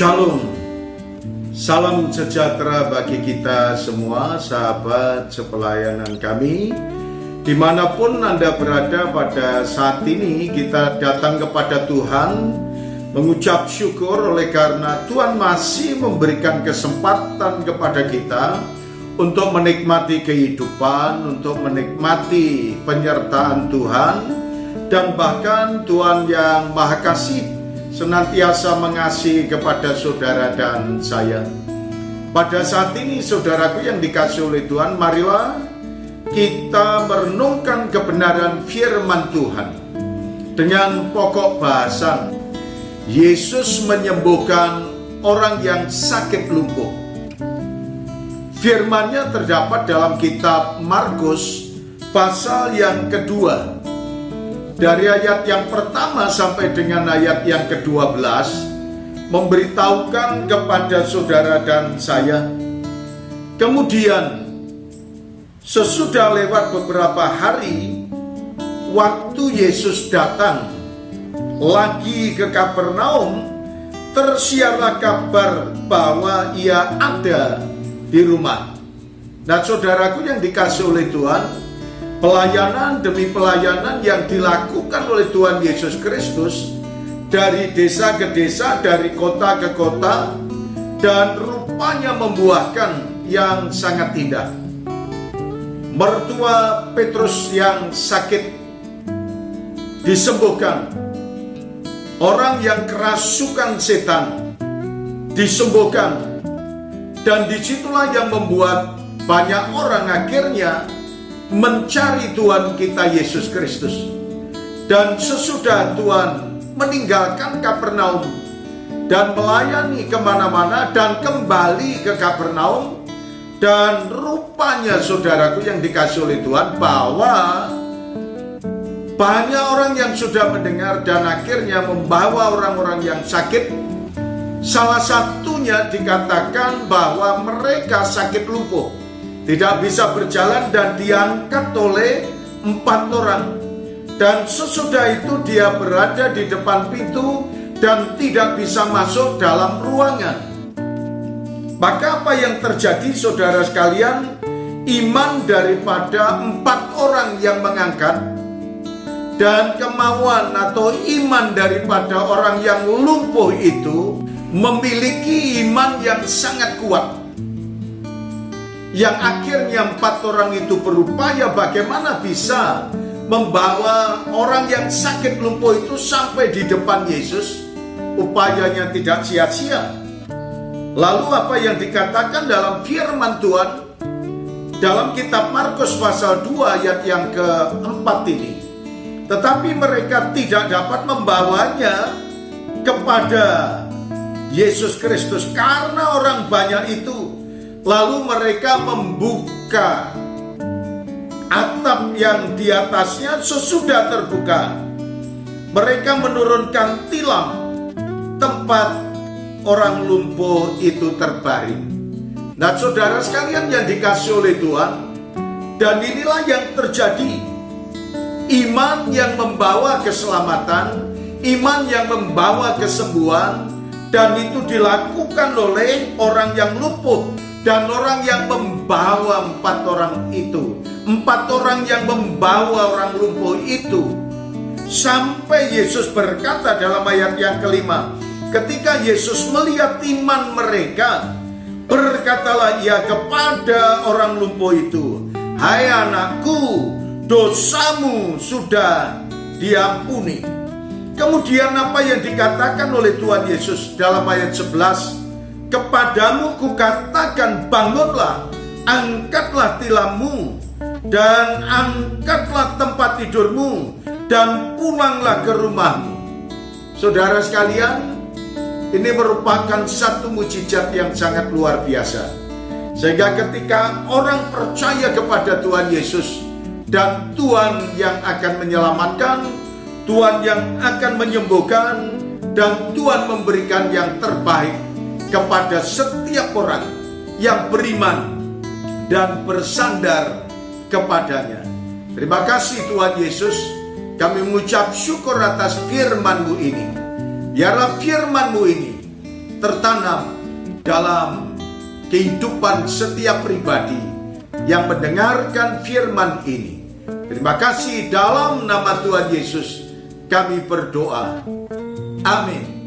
Shalom, salam sejahtera bagi kita semua, sahabat sepelayanan kami. Dimanapun Anda berada pada saat ini, kita datang kepada Tuhan, mengucap syukur oleh karena Tuhan masih memberikan kesempatan kepada kita untuk menikmati kehidupan, untuk menikmati penyertaan Tuhan, dan bahkan Tuhan yang Maha Kasih senantiasa mengasihi kepada saudara dan saya. Pada saat ini, saudaraku yang dikasihi oleh Tuhan, marilah kita merenungkan kebenaran firman Tuhan dengan pokok bahasan Yesus menyembuhkan orang yang sakit lumpuh. Firman-Nya terdapat dalam kitab Markus pasal yang kedua, dari ayat yang pertama sampai dengan ayat yang ke-12, memberitahukan kepada saudara dan saya. Kemudian sesudah lewat beberapa hari, waktu Yesus datang lagi ke Kapernaum, tersiarlah kabar bahwa ia ada di rumah. Nah, saudaraku yang dikasihi oleh Tuhan, pelayanan demi pelayanan yang dilakukan oleh Tuhan Yesus Kristus dari desa ke desa, dari kota ke kota, dan rupanya membuahkan yang sangat indah. Mertua Petrus yang sakit disembuhkan, orang yang kerasukan setan disembuhkan, dan disitulah yang membuat banyak orang akhirnya mencari Tuhan kita Yesus Kristus. Dan sesudah Tuhan meninggalkan Kapernaum dan melayani kemana-mana dan kembali ke Kapernaum, dan rupanya saudaraku yang dikasihi oleh Tuhan, bahwa banyak orang yang sudah mendengar dan akhirnya membawa orang-orang yang sakit. Salah satunya dikatakan bahwa mereka sakit lumpuh, tidak bisa berjalan, dan diangkat oleh 4 orang. Dan sesudah itu dia berada di depan pintu dan tidak bisa masuk dalam ruangan. Maka apa yang terjadi, saudara sekalian? Iman daripada 4 orang yang mengangkat dan kemauan atau iman daripada orang yang lumpuh itu memiliki iman yang sangat kuat, yang akhirnya 4 orang itu berupaya bagaimana bisa membawa orang yang sakit lumpuh itu sampai di depan Yesus. Upayanya tidak sia-sia. Lalu apa yang dikatakan dalam firman Tuhan dalam kitab Markus pasal 2 ayat yang ke-4 ini? Tetapi mereka tidak dapat membawanya kepada Yesus Kristus karena orang banyak itu. Lalu mereka membuka atap yang di atasnya. Sesudah terbuka, mereka menurunkan tilam tempat orang lumpuh itu terbaring. Nah, saudara sekalian yang dikasihi oleh Tuhan, dan inilah yang terjadi. Iman yang membawa keselamatan, iman yang membawa kesembuhan, dan itu dilakukan oleh orang yang lumpuh. Dan orang yang membawa 4 orang itu, 4 orang yang membawa orang lumpuh itu, sampai Yesus berkata dalam ayat yang ke-5, ketika Yesus melihat iman mereka, berkatalah ia kepada orang lumpuh itu, "Hai anakku, dosamu sudah diampuni." Kemudian apa yang dikatakan oleh Tuhan Yesus dalam ayat 11? "Kepadamu kukatakan, bangunlah, angkatlah tilammu, dan angkatlah tempat tidurmu, dan pulanglah ke rumahmu." Saudara sekalian, ini merupakan satu mukjizat yang sangat luar biasa. Sehingga ketika orang percaya kepada Tuhan Yesus, dan Tuhan yang akan menyelamatkan, Tuhan yang akan menyembuhkan, dan Tuhan memberikan yang terbaik kepada setiap orang yang beriman dan bersandar kepadanya. Terima kasih Tuhan Yesus, kami mengucap syukur atas firman-Mu ini. Biarlah firman-Mu ini tertanam dalam kehidupan setiap pribadi yang mendengarkan firman ini. Terima kasih, dalam nama Tuhan Yesus kami berdoa. Amin.